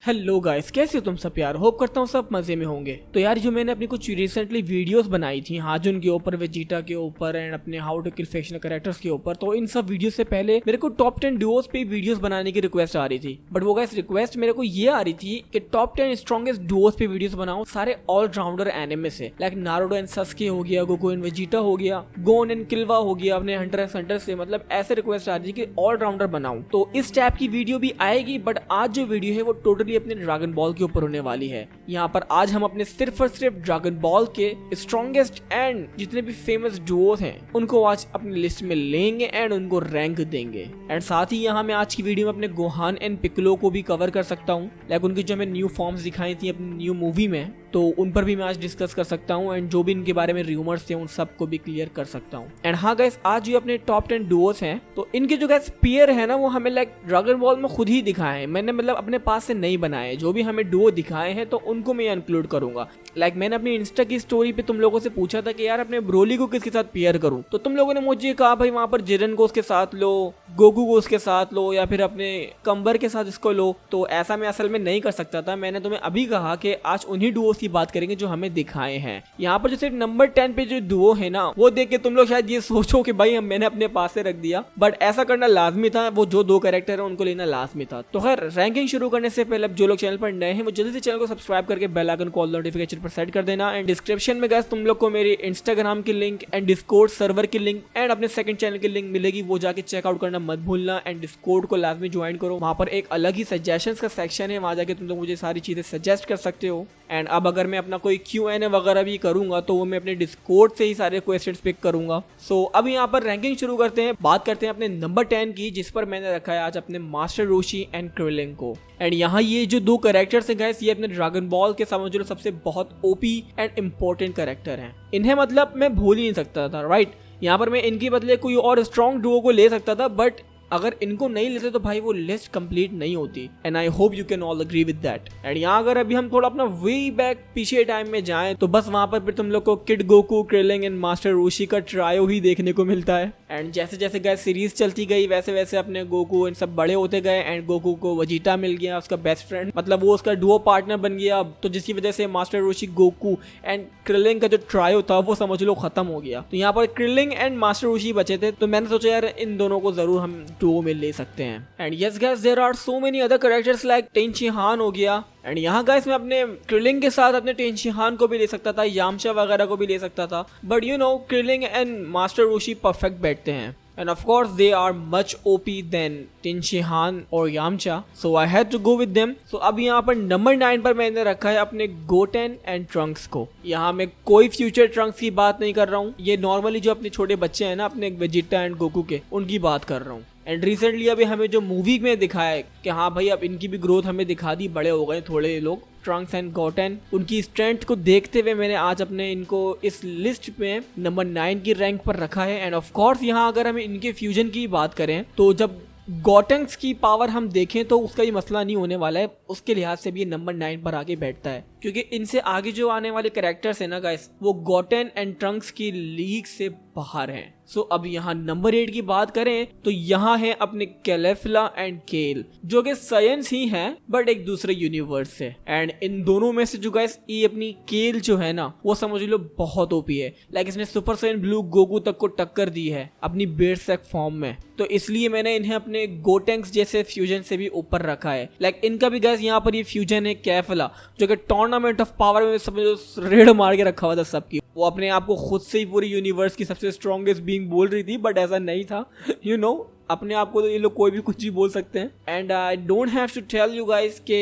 Hello guys, कैसे हो तुम सब यार। होप करता हूँ सब मजे में होंगे। तो यार जो मैंने अपनी कुछ रिसेंटली वीडियोस बनाई थी हाजुन के ऊपर, वेजिटा के ऊपर एंड अपने how to kill fictional characters के ऊपर, तो इन सब वीडियो से पहले मेरे को टॉप 10 डुओस पे वीडियोस बनाने की रिक्वेस्ट आ रही थी। बट वो गाइस रिक्वेस्ट मेरे को ये आ रही थी कि टॉप 10 स्ट्रॉन्गेस्ट डुओस पे वीडियोस बनाओ सारे ऑलराउंडर एनिमे से, लाइक नारुतो एंड सस्के हो गया, गोकू एंड वेजिटा हो गया, गोन एंड किलवा हो गया, अपने हंटर एंड हंटर से। मतलब ऐसे रिक्वेस्ट आ रही थी कि ऑलराउंडर बनाऊं। तो इस टाइप की वीडियो भी आएगी, बट आज जो वीडियो है वो टोटली अपने ड्रैगन बॉल के ऊपर होने वाली है। यहाँ पर आज हम अपने सिर्फ और सिर्फ ड्रैगन बॉल के स्ट्रॉन्गेस्ट एंड जितने भी फेमस डुओस हैं उनको आज अपनी लिस्ट में लेंगे एंड उनको रैंक देंगे। एंड साथ ही यहाँ मैं आज की वीडियो में अपने गोहान एंड पिक्कोलो को भी कवर कर सकता हूँ, लाइक उनकी जो हमें न्यू फॉर्म्स दिखाई थी अपनी न्यू मूवी में, तो उन पर भी मैं आज डिस्कस कर सकता हूँ एंड जो भी इनके बारे में रूमर्स थे उन सब को भी क्लियर कर सकता हूँ। एंड हाँ गाइस, आज ये अपने टॉप 10 डुओस हैं, तो इनके जो गाइस पेयर है ना वो हमें लाइक ड्रैगन बॉल में खुद ही दिखाए हैं। मैंने मतलब अपने पास से नहीं बनाए, जो भी हमें डुओ दिखाए हैं तो उनको मैं इंक्लूड करूंगा। लाइक मैंने अपनी इंस्टा की स्टोरी पे तुम लोगों से पूछा था कि यार अपने ब्रोली को किसके साथ पेयर करूं, तो तुम लोगों ने मुझे कहा भाई वहां पर जिरन को उसके साथ लो, गोकू को उसके साथ लो, या फिर अपने कंबर के साथ इसको लो। तो ऐसा मैं असल में नहीं कर सकता था। मैंने तुम्हें अभी कहा कि आज उन्हीं डुओस की बात करेंगे जो हमें दिखाए हैं। यहाँ पर जैसे नंबर 10 पे जो डुओ है ना वो देख के तुम लोग शायद ये सोचो कि भाई मैंने अपने पास से रख दिया, बट ऐसा करना लाजमी था। वो जो दो कैरेक्टर है उनको लेना लाजमी था। तो खैर रैंकिंग शुरू करने से पहले जो लोग चैनल पर नए हैं वो जल्दी से चैनल को सब्सक्राइब करके बेल आइकन को ऑल नोटिफिकेशन पर सेट कर देना। एंड डिस्क्रिप्शन में गाइस तुम लोग को मेरी इंस्टाग्राम की लिंक एंड डिस्कॉर्ड सर्वर की लिंक एंड अपने सेकंड चैनल की लिंक मिलेगी, वो जाके चेकआउट करना मत भूलना। एंड डिस्कॉर्ड को लाजमी ज्वाइन करो, वहां पर एक अलग ही सजेशंस का सेक्शन है, वहां जाके तुम लोग मुझे सारी चीजें सजेस्ट कर सकते हो। एंड अब अगर मैं अपना कोई Q&A वगैरह भी करूंगा तो वो मैं अपने डिस्कॉर्ड से ही सारे क्वेश्चंस पिक करूंगा। सो अब यहाँ पर रैंकिंग शुरू करते हैं। बात करते हैं अपने नंबर 10 की, जिस पर मैंने रखा है आज अपने मास्टर रोशी एंड क्रिलिंग को। एंड यहाँ ये जो दो कैरेक्टर्स हैं गाइस, ये अपने ड्रैगन बॉल के समझ लो सबसे बहुत ओपी एंड इम्पोर्टेंट कैरेक्टर हैं। इन्हें मतलब मैं भूल ही नहीं सकता था, राइट। यहाँ पर मैं इनके बदले कोई और स्ट्रॉन्ग डुओ को ले सकता था, बट अगर इनको नहीं लेते तो भाई वो लिस्ट कंप्लीट नहीं होती। And I hope you can all agree with that. And यहाँ अगर अभी हम थोड़ा अपना वे बैक पीछे टाइम में जाएं तो बस वहां पर फिर तुम लोग को किड गोकू, क्रिलिंग एंड मास्टर रोशी का ट्रायो ही देखने को मिलता है। एंड जैसे जैसे गाइस सीरीज चलती गई वैसे वैसे अपने गोकू इन सब बड़े होते गए एंड गोकू को वेजिटा मिल गया, उसका बेस्ट फ्रेंड, मतलब वो उसका डुओ पार्टनर बन गया। तो जिसकी वजह से मास्टर रोशी, गोकू एंड क्रिलिंग का जो ट्रायो था वो समझ लो खत्म हो गया। तो यहाँ पर क्रिलिंग एंड मास्टर रोशी बचे थे, तो मैंने सोचा यार इन दोनों को जरूर हम डुओ में ले सकते हैं। And yes guys, there are so many other characters like Tenshin Han हो गया। एंड यहाँ गाइस मैं अपने क्रिलिंग के साथ अपने टेंची हान को भी ले सकता था, यामचा वगैरह को भी ले सकता था, but you know Krillin and Master Roshi perfect बैठते हैं। And of course they are much OP than Tenchi Han और Yamcha, so I had to go with them. So अब यहाँ पर नंबर 9 पर मैंने रखा है अपने गोटेन एंड ट्रंक्स को। यहाँ मैं कोई फ्यूचर ट्रंक्स की बात नहीं कर रहा हूँ, ये नॉर्मली जो अपने छोटे बच्चे हैं ना अपने वेजिटा एंड गोकू के, उनकी बात कर रहा हूँ। एंड रिसेंटली अभी हमें जो मूवी में दिखाया है कि हाँ भाई अब इनकी भी ग्रोथ हमें दिखा दी, बड़े हो गए थोड़े लोग, ट्रंक्स एंड गोटेन। उनकी स्ट्रेंथ को देखते हुए मैंने आज अपने इनको इस लिस्ट में नंबर 9 की रैंक पर रखा है। एंड ऑफ कोर्स यहाँ अगर हम इनके फ्यूजन की बात करें तो जब गोटेंक्स की पावर हम देखें तो उसका ये मसला नहीं होने वाला है, उसके लिहाज से भी ये नंबर 9 पर आगे बैठता है, क्योंकि इनसे आगे जो आने वाले कैरेक्टर्स हैं ना गाइस वो गोटेन एंड ट्रंक्स की लीग से बाहर हैं। सो अब यहाँ नंबर 8 की बात करें तो यहाँ है अपने कैलेफिला एंड केल, जो कि साइंस ही है बट एक दूसरे यूनिवर्स से। एंड इन दोनों में से जो गाइस ये अपनी केल जो है ना वो समझ लो बहुत ओपी है, लाइक इसने सुपर साइन ब्लू गोकू तक को टक्कर दी है अपनी बेरसेक फॉर्म में। तो इसलिए मैंने इन्हें अपने गोटेंक्स जैसे फ्यूजन से भी ऊपर रखा है। लाइक इनका भी गाइस यहाँ पर ये फ्यूजन है कैफिला, जो कि टूर्नामेंट ऑफ पावर में समझो रेड मार के रखा हुआ था सबकी। वो अपने आप को खुद से ही पूरी यूनिवर्स की सबसे स्ट्रॉन्गेस्ट बीइंग बोल रही थी, बट ऐसा नहीं था। यू नो अपने आप को तो ये लोग कोई भी कुछ भी बोल सकते हैं। And I don't have to tell you guys के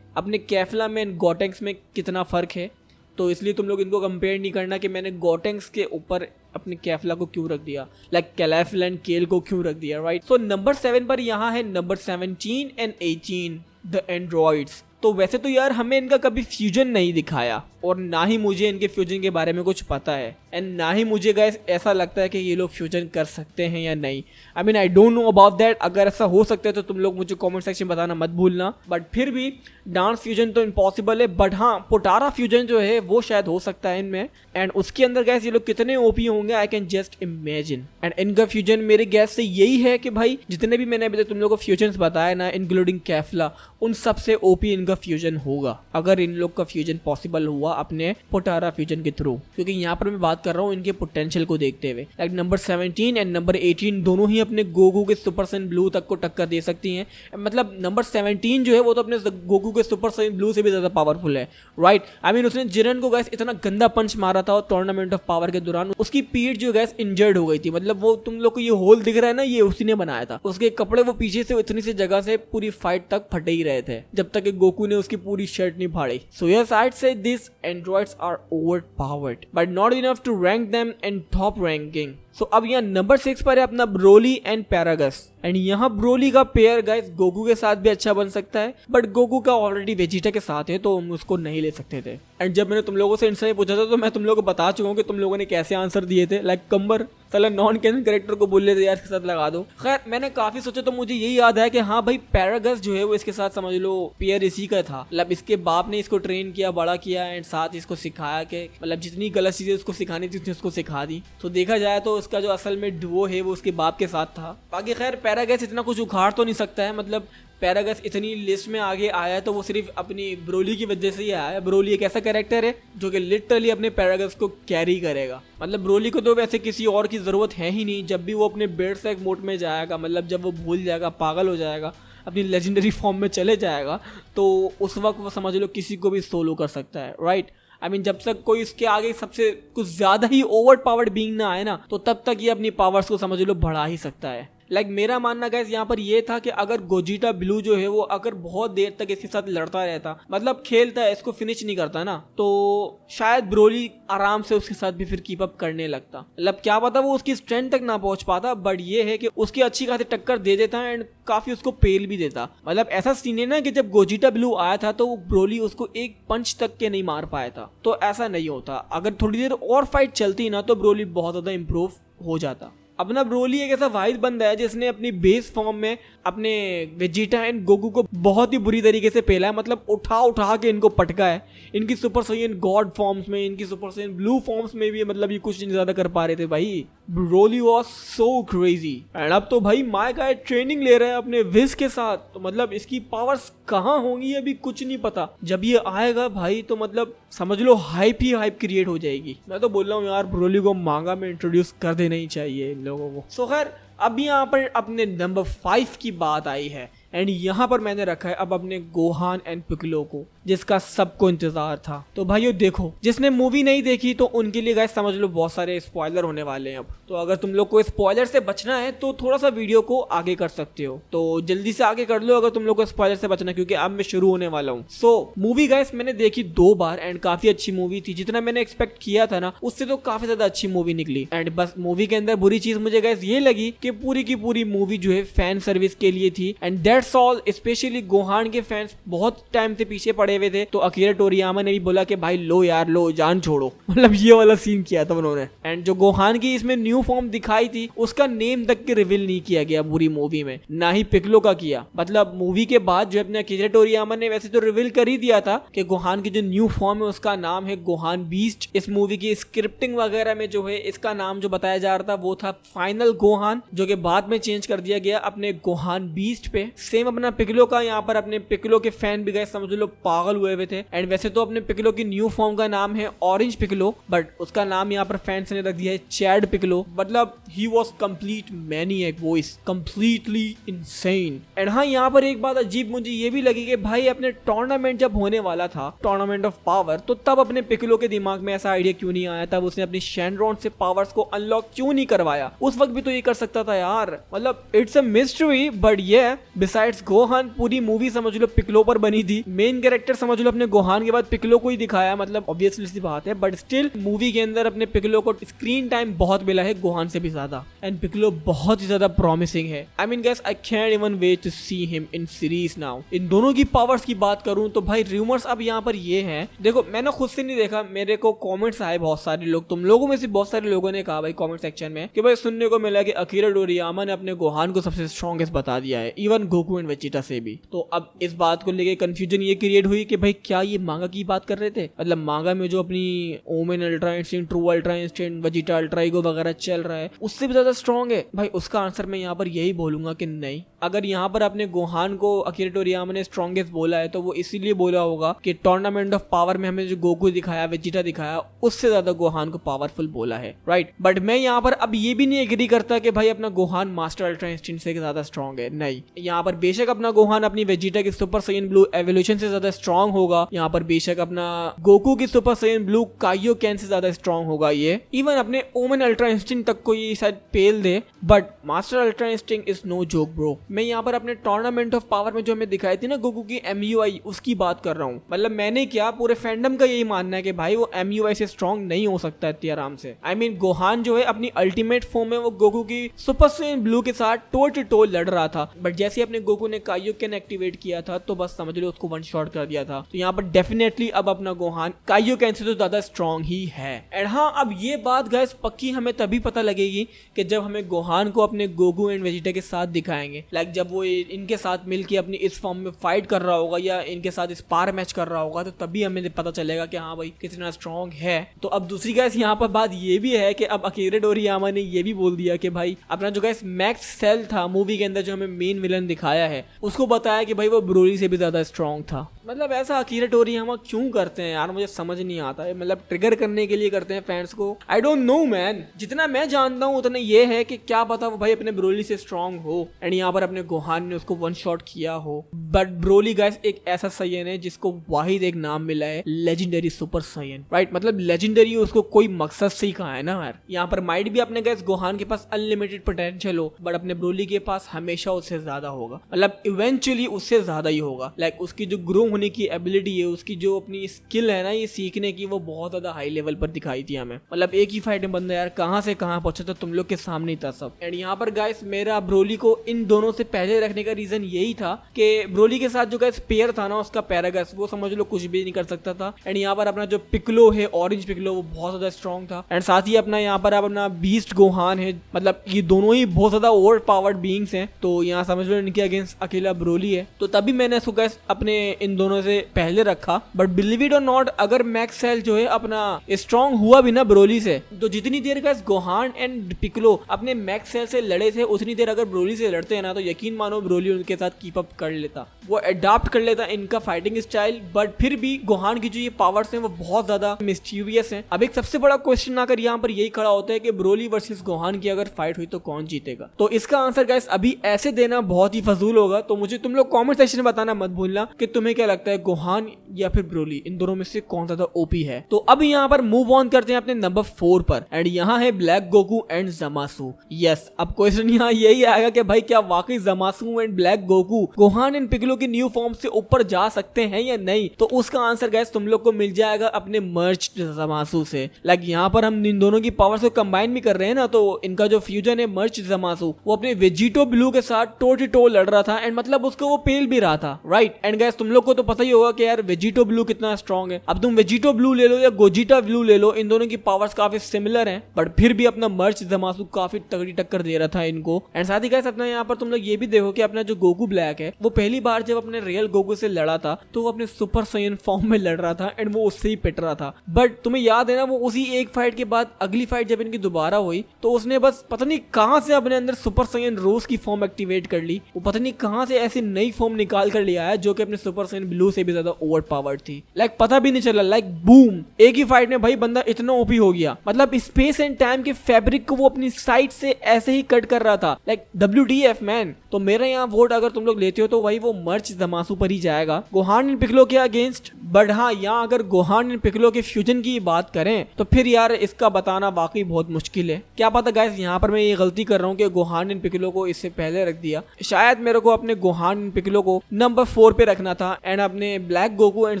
अपने कैफिला में एंड गोटेंक्स में कितना फर्क है, तो इसलिए तुम लोग इनको कंपेयर नहीं करना कि मैंने गोटेंक्स के ऊपर अपने कैफिला को क्यों रख दिया, लाइक कैलेफिला एंड केल को क्यों रख दिया, राइट। सो नंबर 7 पर यहाँ है नंबर 17 एंड 18 द एंड्रॉइड्स। तो वैसे तो यार हमें इनका कभी फ्यूजन नहीं दिखाया और ना ही मुझे इनके फ्यूजन के बारे में कुछ पता है, एंड ना ही मुझे गाइस ऐसा लगता है कि ये लोग फ्यूजन कर सकते हैं या नहीं। I mean I don't know about that. अगर ऐसा हो सकता है तो तुम लोग मुझे कमेंट सेक्शन में बताना मत भूलना। बट फिर भी डांस फ्यूजन तो इम्पॉसिबल है, बट हाँ पोटारा फ्यूजन जो है वो शायद हो सकता है इनमें। एंड उसके अंदर गैस ये लोग कितने ओपी होंगे I can just imagine. And इनका फ्यूजन मेरे गैस से यही है कि भाई जितने भी मैंने अभी तक तुम लोगों को फ्यूजन्स बताया ना, इंक्लूडिंग कैफला, उन सबसे ओपी इनका फ्यूजन होगा अगर इन लोग का फ्यूजन पॉसिबल हुआ अपने पोटारा फ्यूजन के थ्रू। क्योंकि यहाँ पर मैं बात कर रहा हूँ इनके पोटेंशियल को देखते हुए। लाइक नंबर 17 एंड नंबर 18 दोनों ही अपने गोगू के सुपर साइन ब्लू तक को टक्कर दे सकती हैं। मतलब नंबर 17 जो है वो तो अपने गोगू के सुपर साइन ब्लू से भी ज्यादा पावरफुल है, राइट। आई मीन उसने जिरन को गैस इतना गंदा पंच मारा था टूर्नामेंट ऑफ पावर के दौरान, उसकी पीठ जो गैस इंजर्ड हो गई थी। मतलब वो तुम लोग को ये होल दिख रहा है ना, ये उसी ने बनाया था। उसके कपड़े वो पीछे से इतनी सी जगह से पूरी फाइट तक फटे ही रहे थे जब तक कि गोकू ने उसकी पूरी शर्ट नहीं फाड़ी। सो yes I say this androids are overpowered but not enough to rank them in top ranking. So अब यहाँ नंबर 6 पर है अपना ब्रोली एंड पैरागस। एंड यहाँ ब्रोली का पेयर गाइस गोकू के साथ भी अच्छा बन सकता है, बट गोकू का ऑलरेडी वेजिटा के साथ है तो हम उसको नहीं ले सकते थे। एंड जब मैंने तुम लोगों से इनसे पूछा था तो मैं तुम लोगों को बता चुका हूँ कि तुम लोगों ने कैसे आंसर दिए थे। लाइक कंबर साला नॉन कैनन कैरेक्टर को बोल लेते यार इसके साथ लगा दो। खैर मैंने काफी सोचा तो मुझे यही याद है कि हाँ भाई पैरागस जो है वो इसके साथ समझ लो पेयर इसी का था। मतलब इसके बाप ने इसको ट्रेन किया, बड़ा किया एंड साथ इसको सिखाया कि मतलब जितनी गलत चीजें उसको सिखानी थी उसने उसको सिखा दी। तो देखा जाए तो उसका जो असल में डुओ है वो उसके बाप के साथ था। बाकी खैर पैरागस इतना कुछ उखाड़ तो नहीं सकता है। मतलब पैरागस इतनी लिस्ट में आगे आया है तो वो सिर्फ अपनी ब्रोली की वजह से ही आया है। ब्रोली एक ऐसा कैरेक्टर है जो कि लिटरली अपने पैरागस को कैरी करेगा। मतलब ब्रोली को तो वैसे किसी और की जरूरत है ही नहीं। जब भी वो अपने बेड से एक मोड में जाएगा, मतलब जब वो भूल जाएगा, पागल हो जाएगा, अपनी लेजेंडरी फॉर्म में चले जाएगा, तो उस वक्त वो समझ लो किसी को भी सोलो कर सकता है, राइट। आई मीन जब तक कोई इसके आगे सबसे कुछ ज्यादा ही ओवर पावर्ड बीइंग ना आए ना, तो तब तक ये अपनी पावर्स को समझ लो बढ़ा ही सकता है। लाइक मेरा मानना गाइस यहाँ पर ये था कि अगर गोजिटा ब्लू जो है वो अगर बहुत देर तक इसके साथ लड़ता रहता, मतलब खेलता है, इसको फिनिश नहीं करता ना, तो शायद ब्रोली आराम से उसके साथ भी फिर कीप अप करने लगता। मतलब क्या पता वो उसकी स्ट्रेंथ तक ना पहुंच पाता, बट ये है कि उसकी अच्छी खासी टक्कर दे देता है एंड काफी उसको पेल भी देता। मतलब ऐसा सीन है ना कि जब गोजिटा ब्लू आया था तो ब्रोली उसको एक पंच तक के नहीं मार पाया था। तो ऐसा नहीं होता, अगर थोड़ी देर और फाइट चलती ना तो ब्रोली बहुत ज्यादा इंप्रूव हो जाता। अपना ब्रोली एक ऐसा वाहिद बंदा है जिसने अपनी बेस फॉर्म में अपने वेजिटा एंड गोकू को बहुत ही बुरी तरीके से पेला है। मतलब उठा उठा के इनको पटका है। इनकी सुपर साइयन गॉड फॉर्म्स में, इनकी सुपर साइयन ब्लू फॉर्म्स में भी मतलब ये कुछ नहीं ज्यादा कर पा रहे थे भाई। Broly was so crazy. And अब तो भाई माय गाय ट्रेनिंग ले रहा है अपने विज के साथ, तो मतलब इसकी पावर्स कहाँ होंगी अभी कुछ नहीं पता। जब ये आएगा भाई तो मतलब समझ लो हाइप ही हाइप क्रिएट हो जाएगी। मैं तो बोल रहा हूँ यार ब्रोली को मांगा में इंट्रोड्यूस कर देना ही चाहिए इन लोगों को। सो खैर अब यहाँ पर अपने नंबर 5 की बात आई है एंड यहाँ पर मैंने रखा है अब अपने गोहान एंड पिकलो को, जिसका सबको इंतजार था। तो भाइयों देखो, जिसने मूवी नहीं देखी तो उनके लिए गाइस समझ लो बहुत सारे स्पॉइलर होने वाले हैं अब। तो अगर तुम लोग को स्पॉइलर से बचना है तो थोड़ा सा वीडियो को आगे कर सकते हो, तो जल्दी से आगे कर लो अगर तुम लोग को स्पॉइलर से बचना है, क्योंकि अब मैं शुरू होने वाला हूँ। सो मूवी गाइस मैंने देखी 2 बार एंड काफी अच्छी मूवी थी। जितना मैंने एक्सपेक्ट किया था ना उससे तो काफी ज्यादा अच्छी मूवी निकली। एंड बस मूवी के अंदर बुरी चीज मुझे गाइस ये लगी कि पूरी की पूरी मूवी जो है फैन सर्विस के लिए थी and that's all. Specially Gohan के फैंस बहुत टाइम से पीछे पड़े हुए थे, तो अकीरा टोरियामा ने भी बोला कि भाई लो यार लो, जान छोड़ो। मतलब ये वाला सीन किया था उन्होंने। एंड जो गोहान की इसमें न्यू फॉर्म दिखाई थी उसका नेम तक के रिवील नहीं किया गया पूरी मूवी में, ना ही पिकलो का किया। मतलब मूवी के बाद जो अपने अकीरा टोरियामा ने वैसे तो रिवील कर ही दिया था कि गोहान की जो न्यू फॉर्म है उसका नाम है गोहान बीस्ट। इस मूवी की स्क्रिप्टिंग वगैरह में जो है इसका नाम जो बताया जा रहा था वो था फाइनल गोहान, जो कि बाद में चेंज कर दिया गया अपने गोहान बीस्ट पे। सेम अपना पिकलो का यहाँ पर अपने पिकलो के फैन भी गए समझ लो पागल हुए थे। एंड वैसे तो अपने पिकलो की न्यू फॉर्म का नाम है ऑरेंज पिकलो, बट उसका नाम यहाँ पर फैंस ने रख दिया है चैड पिकलो। मतलब he was complete maniac voice, completely insane. And हाँ यहाँ पर एक बात अजीब मुझे ये भी लगी कि भाई अपने टूर्नामेंट जब होने वाला था, टूर्नामेंट ऑफ पावर, तो तब अपने पिकलो के दिमाग में ऐसा आइडिया क्यों नहीं आया? तब उसने अपनी शैनरॉन से पावर्स को अनलॉक क्यों नहीं करवाया? उस वक्त भी तो ये कर सकता था यार। मतलब इट्स अ मिस्ट्री, बट ये बिसाइड्स गोहान पूरी मूवी समझ लो पिकलो पर बनी थी। मेन कैरेक्टर समझ लो अपने गोहान के बाद पिकलो को ही दिखाया, मतलब ऑब्वियसली सी बात है, बट स्टिल मूवी के अंदर अपने पिकलो को स्क्रीन टाइम बहुत मिला है है गोहान से भी ज्यादा, एंड पिकलो बहुत ही ज्यादा प्रॉमिसिंग है। I mean guys I can even wait to see him in series now. इन दोनों की पावर्स की बात करूं तो भाई रूमर्स अब यहाँ पर ये हैं, देखो मैंने खुद से नहीं देखा, मेरे को कमेंट्स आए बहुत सारे लोग, तुम लोगों में से बहुत सारे लोगों ने कहा भाई कमेंट सेक्शन में कि भाई सुनने को मिला कि अकीरा टोरियामा ने अपने गोहान को सबसे स्ट्रॉन्गेस्ट बता दिया है, इवन गोकू एंड वेजिटा से भी। तो अब इस बात को लेके कंफ्यूजन ये क्रिएट हुई कि भाई क्या ये मांगा की बात कर रहे थे, मतलब मांगा में जो अपनी omen ultra instinct, true ultra instinct, Vegeta ultra ego वगैरह चल रहा है उससे भी ज्यादा स्ट्रॉन्ग है। भाई उसका आंसर मैं यहाँ पर यही बोलूंगा कि नहीं। अगर यहाँ पर अपने गोहान को अकीरा टोरियामा ने स्ट्रॉन्गेस्ट बोला है तो वो इसीलिए बोला होगा कि टूर्नामेंट ऑफ पावर में हमें जो गोकू दिखाया, वेजिटा दिखाया, उससे ज्यादा गोहान को पावरफुल बोला है, राइट। बट मैं यहाँ पर अब ये भी नहीं एग्री करता कि भाई अपना गोहान मास्टर अल्ट्रा इंस्टिंक्ट से ज्यादा स्ट्रॉन्ग है, नहीं। यहाँ पर बेशक अपना गोहान अपनी वेजिटा की सुपर साइयन ब्लू एवोल्यूशन से ज्यादा स्ट्रॉन्ग होगा, यहाँ पर बेशक अपना गोकू की सुपर साइयन ब्लू काइयोकेन से ज्यादा स्ट्रॉन्ग होगा, ये इवन अपने ओमेन अल्ट्रा इंस्टिंक्ट तक को ये शायद पेल दे, but master ultra instinct is no joke bro. मैं यहाँ पर अपने टूर्नामेंट ऑफ पावर में जो हमें दिखाई थी ना गोकू की MUI, उसकी बात कर रहा हूँ। मतलब मैंने क्या, पूरे फैंडम का यही मानना है कि भाई वो MUI से स्ट्रॉन्ग नहीं हो सकता इतनी आराम से। आई मीन गोहान जो है अपनी अल्टीमेट फॉर्म में वो गोकू की सुपर साइयन ब्लू के साथ टो टू टो लड़ रहा था, बट जैसे अपने गोकू ने काइयोकेन एक्टिवेट किया था तो बस समझ लो उसको वन शॉट कर दिया था। तो यहाँ पर डेफिनेटली अब अपना गोहान काइयोकेन से तो ज्यादा स्ट्रॉन्ग ही है। एंड हाँ, अब ये बात गाइस पक्की हमें तभी पता लगेगी कि जब हमें गोहान को अपने गोकू एंड वेजिटा के साथ दिखाएंगे, लाइक जब वो इनके साथ मिलकर अपनी इस फॉर्म में फाइट कर रहा होगा या इनके साथ स्पार मैच कर रहा होगा, तो तभी हमें पता चलेगा कि हाँ भाई कितना स्ट्रॉन्ग है। तो अब दूसरी गाइस यहाँ पर बात ये भी है कि अब अकीरा टोरियामा ने ये भी बोल दिया कि भाई अपना जो गाइस मैक्स सेल था मूवी के अंदर, जो हमें मेन विलन दिखाया है, उसको बताया कि भाई वो ब्रोली से भी ज्यादा स्ट्रॉन्ग था। मतलब ऐसा अकीरा टोरियामा क्यों करते हैं यार, मुझे समझ नहीं आता है। मतलब ट्रिगर करने के लिए करते हैं फैंस को, आई डोंट नो मैन। जितना मैं जानता हूँ उतना ये है कि क्या पता वो भाई अपने ब्रोली से स्ट्रॉन्ग हो एंड यहाँ पर अपने गोहान ने उसको वन शॉट किया हो। बट ब्रोली गाइस एक ऐसा साइयन है जिसको वाहिद एक नाम मिला है, लेजेंडरी सुपर साइयन, राइट। मतलब लेजेंडरी उसको कोई मकसद से ही कहा है ना यार। यहाँ पर माइट भी अपने गाइस गोहान के पास अनलिमिटेड पोटेंशियल हो, बट अपने ब्रोली के पास हमेशा उससे ज्यादा होगा, मतलब इवेंचुअली उससे ज्यादा ही होगा। लाइक उसकी जो ग्रो होने की एबिलिटी है, उसकी जो अपनी स्किल है ना ये सीखने की, वो बहुत ज्यादा हाई लेवल पर दिखाई थी हमें। मतलब एक ही फाइट में बंदा यार कहां से कहां पहुंचा था, तुम लोग के सामने ही था सब। एंड यहाँ पर गाइस मेरा ब्रोली को इन दोनों से पहले रखने का रीजन यही था कि ब्रोली के साथ जो गाइस पेयर था ना उसका पैरागस, वो समझ लो कुछ भी नहीं कर सकता था। एंड यहाँ पर अपना जो पिकलो है, ऑरेंज पिकलो, वो बहुत ज्यादा स्ट्रॉन्ग था। एंड साथ ही अपना यहाँ पर अपना बीस्ट गोहान है, मतलब ये दोनों ही बहुत ज्यादा ओवर पावर्ड बीइंग्स हैं। तो यहाँ समझ लो इनके अगेंस्ट अकेला ब्रोली है, तो तभी मैंने इसको गाइस अपने इन दोनों से पहले रखा। बट बिलीव इट और नॉट, अगर मैक्स सेल जो है अपना स्ट्रॉन्ग हुआ भी ना ब्रोली से, तो जितनी देर गाइस गोहान एंड पिकलो अपने मैक्स सेल से लड़े थे, उतनी देर अगर ब्रोली से लड़ते हैं ना, तो यकीन मानो ब्रोली उनके साथ कीप अप कर लेता, वो अडॉप्ट कर लेता इनका फाइटिंग स्टाइल। बट फिर भी गोहान की जो ये पावर्स हैं वो बहुत ज्यादा मिस्टीरियस हैं। अब एक सबसे बड़ा क्वेश्चन आकर यहाँ पर यही खड़ा होता है कि ब्रोली वर्सेस गोहान की अगर फाइट हुई तो कौन जीतेगा। तो इसका आंसर गाइस अभी ऐसे देना बहुत ही फजूल होगा, तो मुझे तुम लोग कमेंट सेक्शन में बताना मत भूलना कि तुम्हें क्या लगता है, गोहान या फिर ब्रोली, इन दोनों में से कौन ज्यादा ओपी है। तो अब यहाँ पर मूव ऑन करते हैं अपने नंबर 4 पर, एंड यहाँ है Black Goku and Zamasu. Yes, अब क्वेश्चन यहाँ यही आएगा कि भाई क्या वाकई Zamasu and Black Goku Gohan and Piccolo की न्यू फॉर्म से ऊपर जा सकते हैं या नहीं। तो उसका आंसर गाइस तुम लोग को मिल जाएगा अपने मर्ज ज़मासू से। लाइक यहाँ पर हम इन दोनों की पावर्स को कंबाइन भी कर रहे हैं ना, तो इनका जो फ्यूजन है मर्ज ज़मासू, वो अपने वेजिटो ब्लू के साथ टो टू टो लड़ रहा था, एंड मतलब उसको वो पेल भी रहा था, राइट। एंड गाइस तुम लोग को तो पता ही होगा कि यार वेजिटो ब्लू कितना स्ट्रॉन्ग है। अब तुम वेजिटो ब्लू ले लो या गोजिटा ब्लू ले लो, इन दोनों की पावर्स काफी सिमिलर हैं, बट फिर भी अपना मर्ज ज़मासू काफी तगड़ी टक्कर दे रहा था इनको। एंड साथ ही गाइस अपना यहाँ पर तुम लोग ये भी देखो कि अपना जो गोकू ब्लैक है, वो पहली बार जब अपने रियल गोकू से लड़ा था तो वो अपने सुपर साइयन फॉर्म में लड़ रहा था, एंड वो उससे ही पिट रहा था। बट तुम्हें याद है ना, वो उसी एक फाइट के बाद अगली फाइट जब इनकी दोबारा हुई तो उसने बस पता नहीं कहां से अपने अंदर सुपर साइयन रोज की फॉर्म एक्टिवेट कर ली। वो पता नहीं कहां से ऐसी नई फॉर्म निकाल कर लिया है जो कि अपने सुपर साइयन ब्लू से भी ज्यादा ओवर पावर्ड थी। लाइक पता भी नहीं चला, लाइक बूम, एक ही फाइट में भाई बंदा इतना ओपी हो गया। मतलब स्पेस एंड टाइम के फैब्रिक को वो अपनी साइड से ऐसे ही कट कर रहा था, लाइक WTF मैन। तो मेरा यहाँ वोट अगर तुम लोग लेते हो तो वही वो मर्ज ज़मासू पर ही जाएगा, गोहान एंड पिकलो के अगेंस्ट। बट हाँ, यहाँ अगर गोहान एंड पिकलो के फ्यूजन की बात करें तो फिर यार इसका बताना वाकई बहुत मुश्किल है। क्या पता गाइस यहाँ पर मैं ये गलती कर रहा हूँ कि गोहान एंड पिकलो को इससे पहले रख दिया। शायद मेरे को अपने गोहान एंड पिकलो को नंबर 4 पे रखना था, एंड अपने ब्लैक गोकू एंड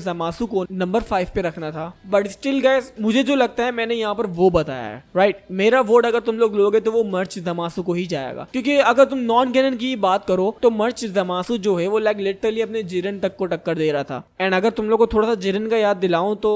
ज़मासू को नंबर 5 पे रखना था, बट स्टिल गाइस मुझे जो लगता है मैंने यहाँ पर वो बताया है, राइट। मेरा वोट अगर तुम लोग लोगे तो वो मर्च ज़मासू को ही जाएगा, क्योंकि अगर तुम नॉन कैनन की बात करो तो मर्च ज़मासू जो है वो लाइक लिटरली अपने जिरन तक को टक्कर दे रहा था। एंड अगर तुम लोग को थोड़ा सा जिरन का याद दिलाऊं तो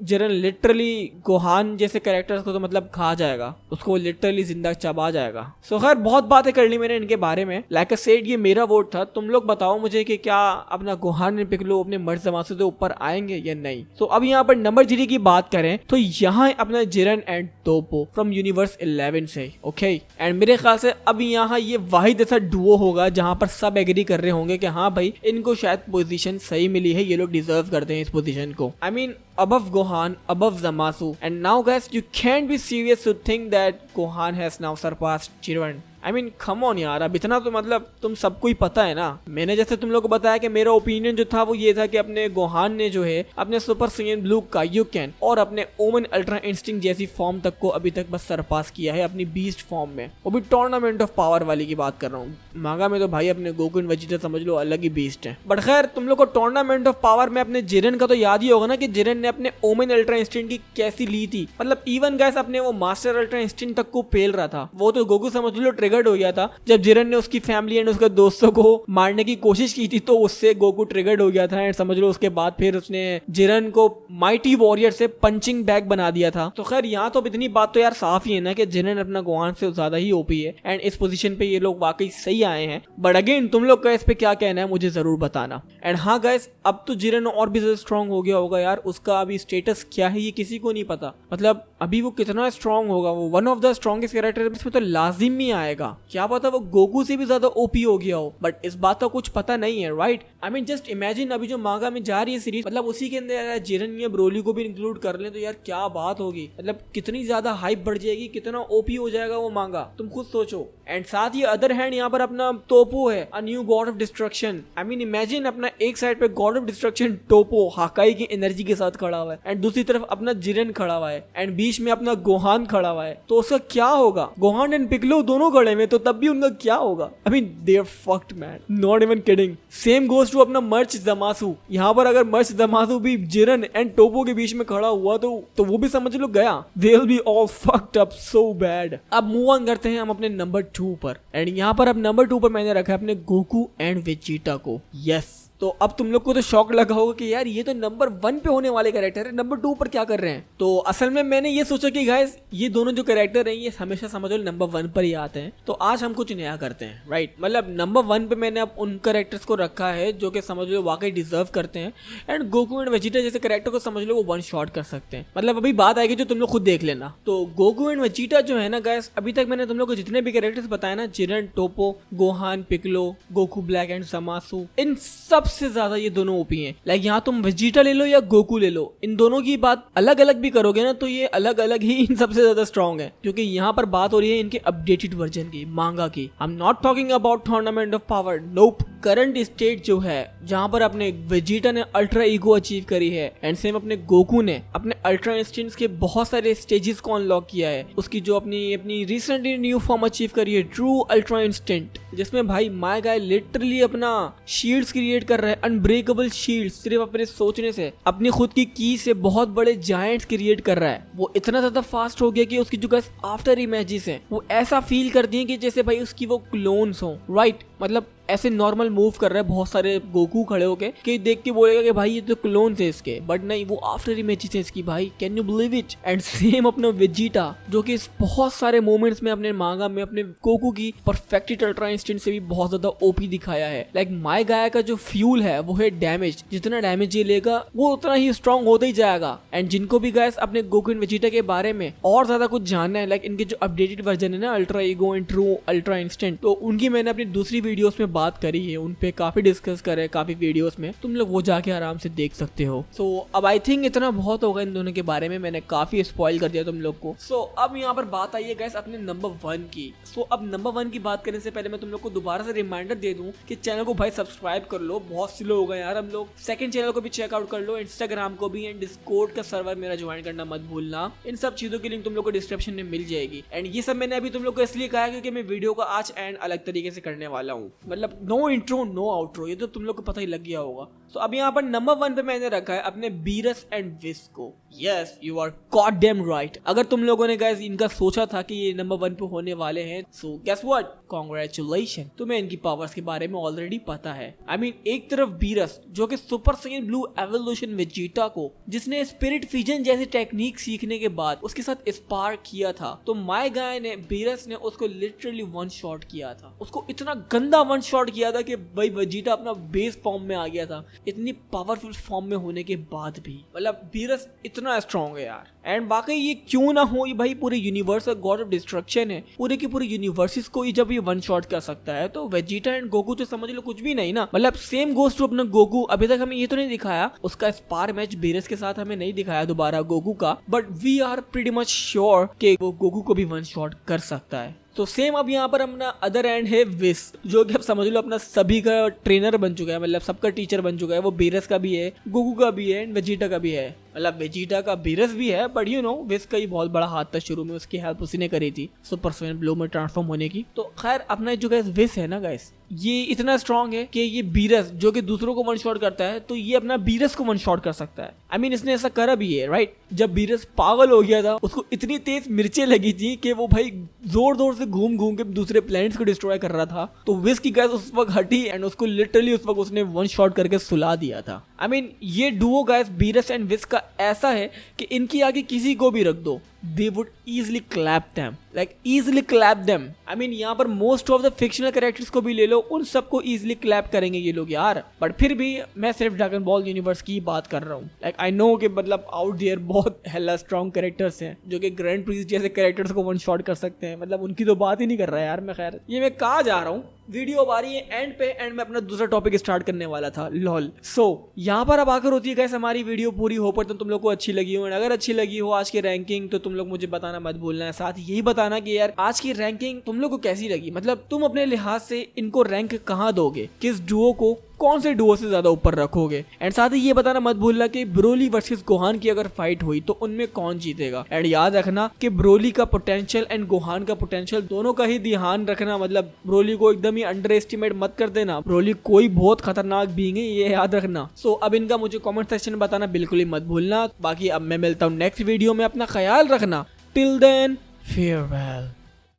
जिरन लिटरली गोहान जैसे कैरेक्टर्स को तो मतलब खा जाएगा, उसको लिटरली जिंदा चबा जाएगा। सो खैर बहुत बातें कर ली मैंने इनके बारे में। लाइक आई सेड ये मेरा वोट था, तुम लोग बताओ मुझे कि क्या अपना गोहान एंड पिकलो अपने मर्च ज़मासू से ऊपर आएंगे या नहीं। तो अब यहाँ पर नंबर 3 की बात करें तो यहाँ अपना जिरन एंड तोपो फ्रॉम यूनिवर्स 11 से, ओके। एंड मेरे ख्याल से अब यहाँ ये वाहिद ऐसा डुओ होगा जहाँ पर सब एग्री कर रहे होंगे कि हाँ भाई इनको शायद पोजीशन सही मिली है, ये लोग डिजर्व करते हैं इस पोजीशन को। I mean above Gohan, above Zamasu, and now guys you can't be serious to think that Gohan has now surpassed Jiren. I mean come on यार, अब इतना तो मतलब तुम सबको ही पता है ना। मैंने जैसे तुम लोग को बताया कि मेरा ओपिनियन जो था वो ये था कि अपने गोहान ने जो है अपने सुपर सैयन ब्लू काइयोकेन और अपने ओमन अल्ट्रा इंस्टिंक्ट जैसी फॉर्म तक को अभी तक बस सरपास किया है अपनी बीस्ट फॉर्म में, वो भी टूर्नामेंट ऑफ पावर वाली की बात कर रहा हूँ। मांगा में तो भाई अपने गोकू एंड वेजिटा समझ लो अलग ही बीस्ट है। बट खैर तुम लोग को टूर्नामेंट ऑफ पावर में अपने जिरन का तो याद ही होगा ना कि जिरन ने अपने ओमन अल्ट्रा इंस्टिंक्ट की कैसी ली थी। मतलब इवन गाइस अपने वो मास्टर अल्ट्रा इंस्टिंक्ट तक को पेल रहा था, वो तो गोकू समझ लो ट्रिगर्ड हो गया था जब जिरन ने उसकी फैमिली एंड उसके दोस्तों को मारने की कोशिश की थी, तो उससे गोकू ट्रिगर्ड हो गया था। एंड समझ लो उसके बाद फिर उसने जिरन को माइटी वॉरियर से पंचिंग बैग बना दिया था। तो खैर यहाँ तो इतनी बात तो यार साफ ही है ना कि जिरन अपना गोहान से ज्यादा ही ओपी है एंड इस पोजीशन पे ये लोग वाकई सही आए हैं। बट अगेन तुम लोग का इस पे क्या कहना है मुझे जरूर बताना। एंड हाँ गाइस अब तो जिरन और भी ज्यादा स्ट्रॉन्ग हो गया होगा यार, उसका अभी स्टेटस क्या है ये किसी को नहीं पता। मतलब अभी वो कितना स्ट्रॉन्ग होगा, वो one of the strongest character इसमें तो लाजिम ही आएगा। क्या पता वो गोकू से भी ज्यादा ओपी हो गया हो, बट इस बात का कुछ पता नहीं है, right. I mean just imagine अभी जो मांगा में जा रही है सीरीज, मतलब उसी के अंदर यार जिरन या ब्रोली को भी इंक्लूड कर ले तो यार क्या बात होगी। मतलब कितनी ज्यादा हाइप बढ़ जाएगी, कितना ओपी हो जाएगा वो मांगा, तुम खुद सोचो। एंड साथ ही अदर हैंड यहाँ पर अपना टोपो है, a new God of destruction. I mean imagine अपना एक साइड पे गॉड ऑफ डिस्ट्रक्शन टोपो हाकाई की एनर्जी के साथ खड़ा हुआ है एंड दूसरी तरफ अपना जिरन खड़ा हुआ है एंड बीच में अपना गोहान खड़ा हुआ है, तो उसका क्या होगा। गोहान एंड पिकलो दोनों खड़े हुए तो तब भी उनका क्या होगा। I mean they're fucked man, not even kidding. Same goes to अपना मर्च ज़मासू। यहाँ पर अगर मर्च ज़मासू भी जिरन एंड टोपो के बीच में खड़ा हुआ तो वो भी समझ लो गया, they'll be all fucked up so bad. अब मूव ऑन करते हैं हम अपने नंबर 2 पर एंड यहाँ पर अब नंबर 2 पर मैंने रखा है अपने गोकू एंड वेजिटा को। यस तो अब तुम लोग को तो शॉक लगा होगा कि यार ये तो नंबर 1 पे होने वाले कैरेक्टर है, नंबर 2 पर क्या कर रहे हैं। तो असल में मैंने ये सोचा कि गाइस ये दोनों जो कैरेक्टर हैं ये हमेशा समझ लो नंबर 1 पर ही आते हैं, तो आज हम कुछ नया करते हैं, राइट। मतलब नंबर 1 पे मैंने अब उन कैरेक्टर्स को रखा है जो कि समझ लो वाकई डिजर्व करते हैं एंड गोकू एंड वेजिटा जैसे कैरेक्टर को समझ लो वो वन शॉट कर सकते हैं। मतलब अभी बात आएगी जो तुम लोग खुद देख लेना। तो गोकू एंड वेजिटा जो है ना गाइस, अभी तक मैंने तुम लोग को जितने भी कैरेक्टर्स बताए ना, Jiren, Toppo, Gohan, Piccolo, Goku Black and Zamasu, इन सबसे ज्यादा ये दोनों ओपी हैं। लाइक यहाँ तुम वेजिटा ले लो या गोकू ले लो, इन दोनों की बात अलग अलग भी करोगे ना तो ये अलग अलग ही इन सबसे ज्यादा स्ट्रॉन्ग है, क्योंकि यहाँ पर बात हो रही है इनके अपडेटेड वर्जन की, मांगा की। I am not talking about tournament of power, nope. Current state जो है जहाँ पर अपने वेजिटा ने अल्ट्रा ईगो अचीव करी है एंड सेम अपने गोकू ने अपने अल्ट्रा इंस्टिंक्ट्स के बहुत सारे स्टेजेस को अनलॉक किया है। उसकी जो अपनी रिसेंटली न्यू फॉर्म अचीव करी है ट्रू अल्ट्रा इंस्टिंक्ट, जिसमें भाई माय गाय लिटरली अपना शील्ड्स क्रिएट कर रहा है, अनब्रेकेबल शील्ड्स, सिर्फ अपने सोचने से अपनी खुद की से बहुत बड़े जायंट्स क्रिएट कर रहा है। वो इतना ज्यादा फास्ट हो गया कि उसकी जो गाइस आफ्टर इमेजेस हैं वो ऐसा फील करती हैं कि जैसे भाई उसकी वो क्लोन्स हो, राइट। मतलब ऐसे नॉर्मल मूव कर रहे हैं बहुत सारे गोकू खड़े होके कि देख के बोलेगा कि भाई ये तो क्लोन थे इसके, बट नहीं वो आफ्टर इमेजेस है इसकी भाई, can you believe it. And same अपना वेजिटा जो कि इस बहुत सारे मोमेंट्स में अपने मांगा में अपने गोकू की परफेक्टेड अल्ट्रा इंस्टेंट से भी बहुत ज्यादा ओपी दिखाया है। लाइक माय गाय का जो फ्यूल है वो है डैमेज, जितना डैमेज ये लेगा वो उतना ही स्ट्रॉन्ग होता ही जाएगा। एंड जिनको भी गाइस अपने गोकू एंड वेजिटा के बारे में और ज्यादा कुछ जानना है, लाइक इनके जो अपडेटेड वर्जन है ना ultra ego and true ultra instant, तो उनकी मैंने अपनी दूसरी वीडियोस में बात करी है, उन पे काफी डिस्कस करे काफी वीडियोस में, तुम लोग वो जाके आराम से देख सकते हो। सो अब आई थिंक इतना बहुत होगा इन दोनों के बारे में, मैंने काफी स्पॉइल कर दिया तुम लोग को। सो अब यहाँ पर बात आई है गाइस अपने नंबर 1 की। सो अब नंबर 1 की बात करने से पहले मैं तुम लोग को दोबारा से रिमाइंडर दे दूं कि चैनल को भाई सब्सक्राइब कर लो, बहुत स्लो हो गए यार हम लोग। सेकंड चैनल को भी चेकआउट कर लो, इंस्टाग्राम को भी, एंड डिस्कॉर्ड का सर्वर मेरा ज्वाइन करना मत भूलना। इन सब चीजों की लिंक तुम लोग को डिस्क्रिप्शन में मिल जाएगी। एंड ये सब मैंने अभी तुम लोग को इसलिए कहा क्योंकि मैं वीडियो का आज एंड अलग तरीके से करने वाला हूँ, मतलब नो इंट्रो नो आउट्रो, ये तो तुम लोग को पता ही लग गया होगा। सो अब यहाँ पर नंबर 1 पे मैंने रखा है अपने बीरस एंड विस को। Yes, you are god damn right. अगर तुम लोगों ने गाइस इनका सोचा था कि ये नंबर 1 पे होने वाले हैं, सो गेस व्हाट, कांग्रेचुलेशन, तुम्हें इनकी पावर्स के बारे में ऑलरेडी पता है। आई मीन एक तरफ बीरस जो कि super Saiyan blue evolution Vegeta को, जिसने स्पिरिट फ्यूजन जैसी टेक्निक सीखने के बाद उसके साथ स्पार्क किया था, तो माय गाय ने बीरस ने उसको लिटरली वन शॉट किया था। उसको इतना गंदा वन शॉट किया था कि भाई वेजिटा अपना बेस फॉर्म में आ गया था, इतनी पावरफुल फॉर्म में होने के बाद भी। मतलब बीरस इतना स्ट्रॉन्ग है यार। एंड बाकी ये क्यों ना हो, ये भाई पूरे यूनिवर्स का गॉड ऑफ डिस्ट्रक्शन है, पूरे की पूरे यूनिवर्सेस को ही जब ये वन शॉट कर सकता है, तो वेजिटा एंड गोकू तो समझ लो कुछ भी नहीं ना। मतलब सेम गोस टू अपना गोकू। अभी तक हमें ये तो नहीं दिखाया उसका स्पार मैच बीरस के साथ, हमें नहीं दिखाया दोबारा गोकू का, but we are pretty much sure कि वो गोकू को भी वन शॉट कर सकता है। तो सेम अब यहाँ पर अपना अदर एंड है विस, जो कि अब समझ लो अपना सभी का ट्रेनर बन चुका है, मतलब सबका टीचर बन चुका है। वो बीरस का भी है, गोकू का भी है, एंड वेजिटा का भी है। मतलब वेजिटा का बीरस भी है, बट यू नो विस का ही बहुत बड़ा हाथ था शुरू में, उसकी हेल्प उसी ने करी थी सुपर सैयन ब्लू में ट्रांसफॉर्म होने की। तो खैर अपना जो गाइस विस है ना गाइस, ये इतना स्ट्रॉन्ग है कि ये बीरस जो कि दूसरों को वन शॉट करता है, तो ये अपना बीरस को वन शॉट कर सकता है। आई मीन इसने ऐसा करा भी है, राइट। जब बीरस पागल हो गया था, उसको इतनी तेज मिर्चें लगी थी कि वो भाई जोर जोर से घूम घूम के दूसरे प्लैनेट्स को डिस्ट्रॉय कर रहा था, तो विस की गैस उस वक्त हटी एंड उसको लिटरली उस वक्त उसने वन शॉट करके सुला दिया था। आई मीन ये डुओ गैस बीरस एंड विस का ऐसा है कि इनकी आगे किसी को भी रख दो, they would easily clap them, like easily clap them. I mean यहाँ पर most of the fictional characters को भी ले लो, उन सबको easily clap करेंगे ये लोग यार। बट फिर भी मैं सिर्फ ड्रैगन बॉल यूनिवर्स की बात कर रहा हूँ। लाइक आई नो कि मतलब आउट देयर बहुत हेल्ला स्ट्रॉन्ग कैरेक्टर्स हैं जो कि ग्रैंड प्रीस्ट जैसे कैरेक्टर्स को वन शॉट कर सकते हैं, मतलब उनकी तो बात ही नहीं कर रहा है यार मैं। खैर ये मैं कहाँ जा रहा हूँ, वीडियो अब आ रही है एंड पे, एंड मैं अपना दूसरा टॉपिक स्टार्ट करने वाला था, लॉल। सो यहाँ पर अब आकर होती है गाइस हमारी वीडियो पूरी हो पर तुम लोग को अच्छी लगी हो, एंड अगर अच्छी लगी हो आज की रैंकिंग तो तुम लोग मुझे बताना मत भूलना है। साथ ही यही बताना कि यार आज की रैंकिंग तुम लोग को कैसी लगी, मतलब तुम अपने लिहाज से इनको रैंक कहाँ दोगे, किस डुओ को, कौन से डुओ से ज्यादा ऊपर रखोगे। एंड साथ ही ये बताना मत भूलना कि ब्रोली वर्सेस गोहान की अगर फाइट हुई तो उनमें कौन जीतेगा। एंड याद रखना कि ब्रोली का पोटेंशियल एंड गोहान का पोटेंशियल दोनों का ही ध्यान रखना, मतलब ब्रोली को एकदम ही अंडर एस्टिमेट मत कर देना। ब्रोली कोई बहुत खतरनाक बीइंग है, ये याद रखना। सो अब इनका मुझे कमेंट सेक्शन में बताना बिल्कुल ही मत भूलना। बाकी अब मैं मिलता हूँ नेक्स्ट वीडियो में, अपना ख्याल रखना। Till then, farewell.